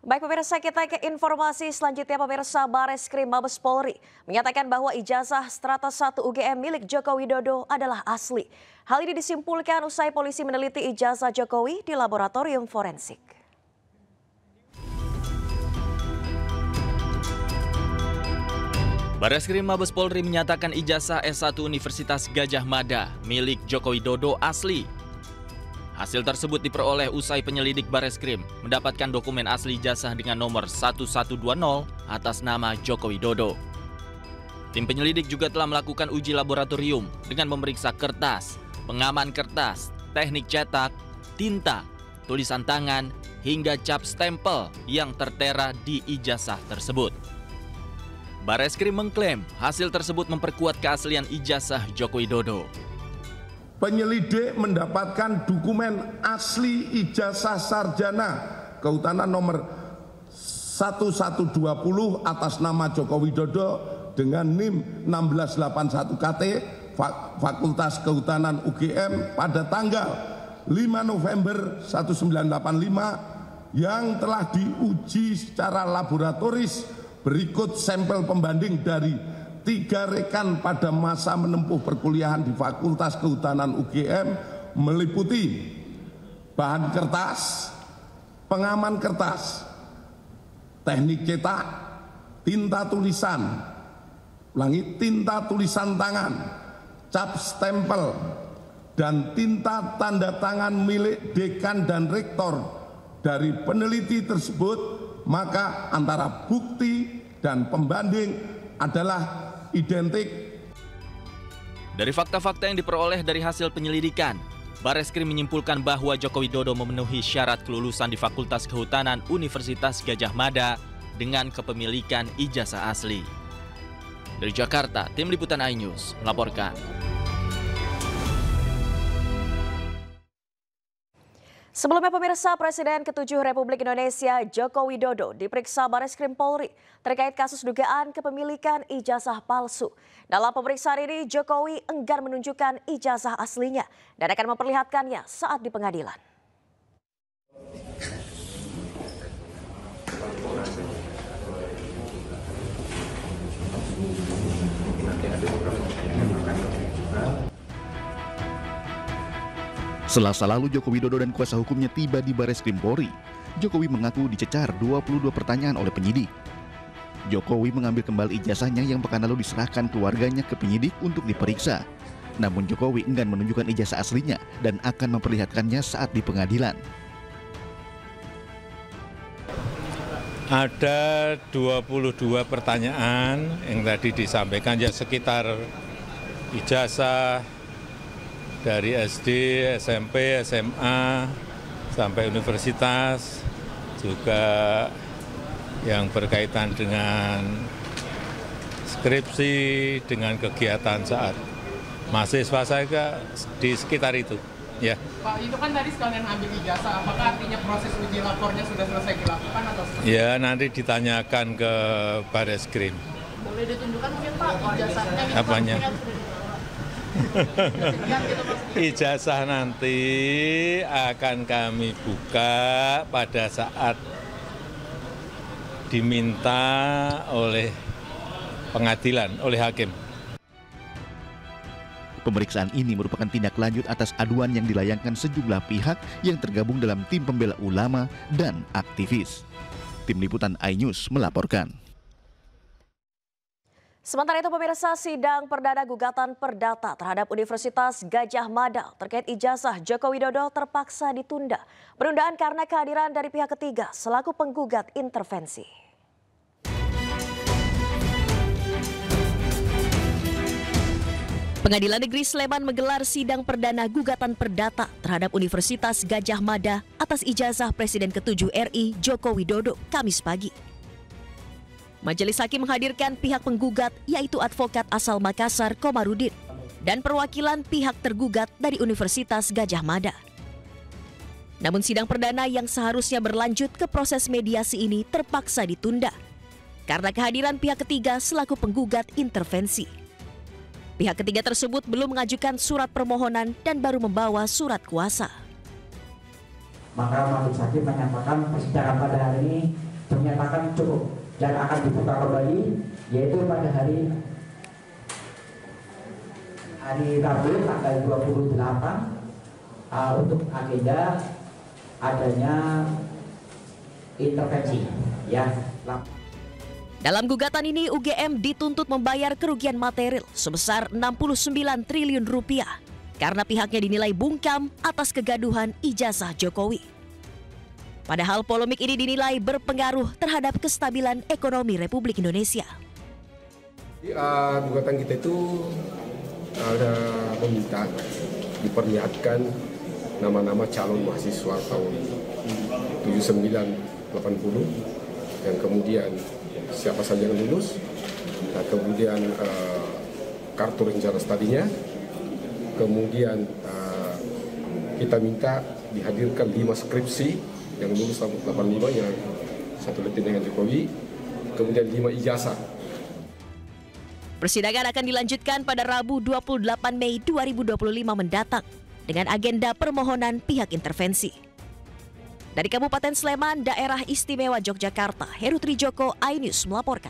Baik pemirsa, kita ke informasi selanjutnya. Pemirsa, Bareskrim Mabes Polri menyatakan bahwa ijazah Strata 1 UGM milik Joko Widodo adalah asli. Hal ini disimpulkan usai polisi meneliti ijazah Jokowi di laboratorium forensik. Bareskrim Mabes Polri menyatakan ijazah S1 Universitas Gadjah Mada milik Joko Widodo asli. Hasil tersebut diperoleh usai penyelidik Bareskrim mendapatkan dokumen asli ijazah dengan nomor 1120 atas nama Joko Widodo. Tim penyelidik juga telah melakukan uji laboratorium dengan memeriksa kertas, pengaman kertas, teknik cetak, tinta, tulisan tangan, hingga cap stempel yang tertera di ijazah tersebut. Bareskrim mengklaim hasil tersebut memperkuat keaslian ijazah Joko Widodo. Penyelidik mendapatkan dokumen asli ijazah sarjana kehutanan nomor 1120 atas nama Joko Widodo dengan NIM 1681 KT Fakultas Kehutanan UGM pada tanggal 5 November 1985 yang telah diuji secara laboratoris berikut sampel pembanding dari 3 rekan pada masa menempuh perkuliahan di Fakultas Kehutanan UGM meliputi bahan kertas, pengaman kertas, teknik cetak, tinta tulisan, tinta tulisan tangan, cap stempel, dan tinta tanda tangan milik dekan dan rektor. Dari peneliti tersebut, maka antara bukti dan pembanding adalah identik. Dari fakta-fakta yang diperoleh dari hasil penyelidikan, Bareskrim menyimpulkan bahwa Joko Widodo memenuhi syarat kelulusan di Fakultas Kehutanan Universitas Gadjah Mada dengan kepemilikan ijazah asli. Dari Jakarta, Tim Liputan iNews melaporkan. Sebelumnya pemirsa, Presiden ke-7 Republik Indonesia Joko Widodo diperiksa Bareskrim Polri terkait kasus dugaan kepemilikan ijazah palsu. Dalam pemeriksaan ini, Jokowi enggan menunjukkan ijazah aslinya dan akan memperlihatkannya saat di pengadilan. Selasa lalu Joko Widodo dan kuasa hukumnya tiba di Bareskrim Polri. Jokowi mengaku dicecar 22 pertanyaan oleh penyidik. Jokowi mengambil kembali ijazahnya yang pekan lalu diserahkan keluarganya ke penyidik untuk diperiksa. Namun Jokowi enggan menunjukkan ijazah aslinya dan akan memperlihatkannya saat di pengadilan. Ada 22 pertanyaan yang tadi disampaikan, ya sekitar ijazah dari SD, SMP, SMA, sampai universitas, juga yang berkaitan dengan skripsi, dengan kegiatan saat mahasiswa saya di sekitar itu. Ya. Pak, itu kan tadi sekalian ambil ijazah, apakah artinya proses uji lapornya sudah selesai dilakukan atau seperti? Ya, nanti ditanyakan ke Bareskrim. Boleh ditunjukkan mungkin Pak ijazahnya? Apanya? Ijazah nanti akan kami buka pada saat diminta oleh pengadilan, oleh hakim. Pemeriksaan ini merupakan tindak lanjut atas aduan yang dilayangkan sejumlah pihak yang tergabung dalam tim pembela ulama dan aktivis. Tim Liputan iNews melaporkan. Sementara itu pemirsa, sidang perdana gugatan perdata terhadap Universitas Gadjah Mada terkait ijazah Joko Widodo terpaksa ditunda. Penundaan karena kehadiran dari pihak ketiga selaku penggugat intervensi. Pengadilan Negeri Sleman menggelar sidang perdana gugatan perdata terhadap Universitas Gadjah Mada atas ijazah Presiden ke-7 RI Joko Widodo Kamis pagi. Majelis Hakim menghadirkan pihak penggugat yaitu advokat asal Makassar Komarudin dan perwakilan pihak tergugat dari Universitas Gadjah Mada. Namun sidang perdana yang seharusnya berlanjut ke proses mediasi ini terpaksa ditunda karena kehadiran pihak ketiga selaku penggugat intervensi. Pihak ketiga tersebut belum mengajukan surat permohonan dan baru membawa surat kuasa. Maka majelis hakim menyatakan persidangan pada hari ini dinyatakan cukup dan akan dibuka kembali, yaitu pada hari Rabu tanggal 28 untuk agenda adanya intervensi ya. Dalam gugatan ini, UGM dituntut membayar kerugian material sebesar 69 triliun rupiah karena pihaknya dinilai bungkam atas kegaduhan ijazah Jokowi. Padahal polemik ini dinilai berpengaruh terhadap kestabilan ekonomi Republik Indonesia. Gugatan kita itu ada meminta diperlihatkan nama-nama calon mahasiswa tahun 79-80 dan kemudian siapa saja yang lulus, dan kemudian kartu rencana studinya, kemudian kita minta dihadirkan 5 skripsi yang lulus tahun 85 yang satu letih dengan Jokowi, kemudian 5 ijazah. Persidangan akan dilanjutkan pada Rabu 28 Mei 2025 mendatang dengan agenda permohonan pihak intervensi. Dari Kabupaten Sleman, Daerah Istimewa Yogyakarta, Heru Trijoko, iNews melaporkan.